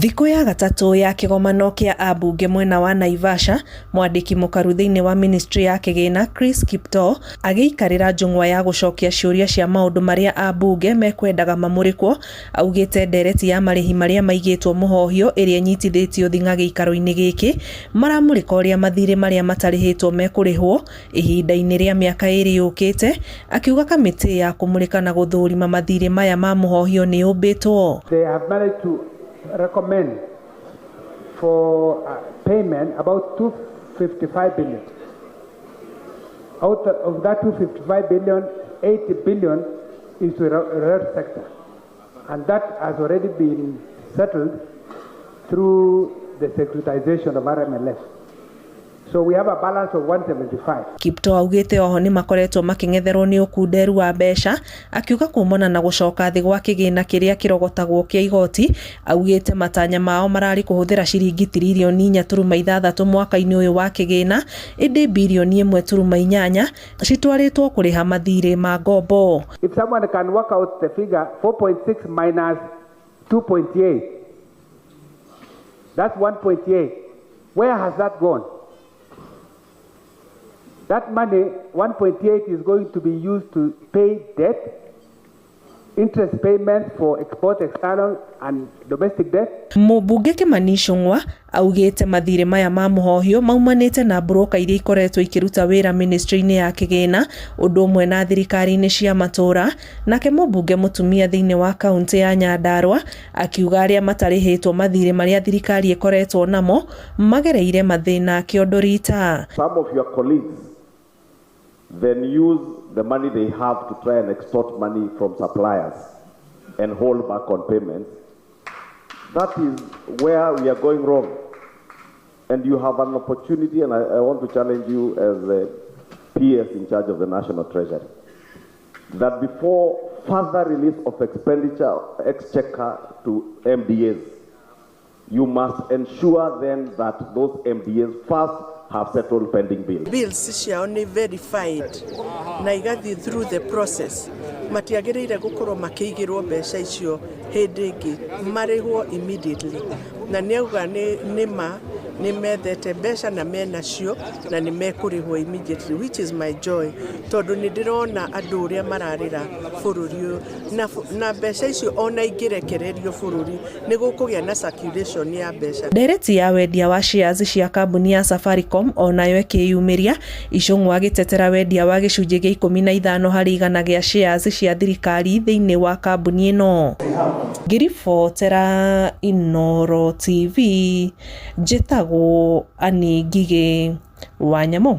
Thikũ ya gatatũ ya kĩgomano kĩa ambunge mwena wa Naivasha, mwandĩki mũkaru thĩinĩ wa ministry ya kĩgĩna Chris Kiptoo agĩikarĩra njũng'wa ya gũcokia ciũria cia maũndũ marĩa ambunge mekwendaga mamũrĩkwo, augĩte ndereti ya marĩhi marĩa maigĩtwo mũhohio ĩrĩa nyitithĩtio thing'a gĩikaro-inĩ gĩkĩ maramũrĩka ũrĩa mathirĩ marĩa matarĩhĩtwo mekũrĩhwo ihinda-inĩ rĩa mĩaka ĩrĩ yũkĩte, akiuga kamĩtĩ ya kũmũrĩka na gũthũrima mathirĩ maya ma mũhohio nĩ yũmbĩtwo. They have managed to recommend for payment about 255 billion. Out of that 255 billion, 80 billion is to the rail sector. And that has already been settled through the securitization of RMLS. So we have a balance of 175. Kiptoo augĩte oho nĩ makoretwo makĩng'etherwo nĩ ũkunderu wa mbeca, akiuga kumana na gũcoka thĩ gwa kĩgĩna kĩrĩa kĩrogotagwo kĩa igoti, augĩte matanya mao mararĩ kũhũthĩra ciringi tiririoni 4.6 mwaka-inĩ ũyũ wa kĩgĩna, ĩndĩ birioni 1.8 citwarĩtwo kũrĩha mathirĩ ma ngombo. If someone can work out the figure, 4.6 minus 2.8, that's 1.8. Where has that gone? That money, 1.8, is going to be used to pay debt, interest payments for export, external and domestic debt. Mũmbunge Kĩmani Ichung'wa augĩte mathirĩ maya ma mũhohio maumanĩte na broker iria ikoretwo ikĩruta wĩra ministry-inĩ ya kĩgĩna ũndũ ũmwe na thirikari-inĩ cia matũra, nake mũmbunge mũtumia thĩinĩ wa kaunti ya Nyandarua akiuga arĩa matarĩhĩtwo mathirĩ marĩa thirikari ĩkoretwo namo magereire mathĩna kĩondo rita. Some of your colleagues then use the money they have to try and extort money from suppliers and hold back on payments. That is where we are going wrong. And you have an opportunity, and I want to challenge you as the PS in charge of the National Treasury, that before further release of expenditure, exchequer to MDAs, you must ensure then that those MDAs first have settled pending bills. Bills are only verified na igathi through the process. Matiagĩrĩire gũkorwo makĩigĩrwo mbeca icio hĩndĩ ĩngĩ marĩhwo immediately. Na nĩauga nĩ methete mbeca na menacio na nĩ mekũrĩhwo immediately, which is my joy, tondũ nĩ ndĩrona andũ ũrĩa mararĩra bũrũri ũyũ na mbeca icio ona ingĩrekererio bũrũri nĩ gũkũgĩa na circulation ya mbeca. Ndereti ya wendia wa shares cia kambuni ya Safaricom onayo ĩkĩyumĩria, Ichung'wa agĩtetera wendia wa gĩcunjĩ gĩa 15 harĩ igana gĩa shares cia thirikari thĩinĩ wa kambuni ĩno. Ngĩribotera Inooro TV, njĩtagwo Ani Ngigĩ Wanyamũ.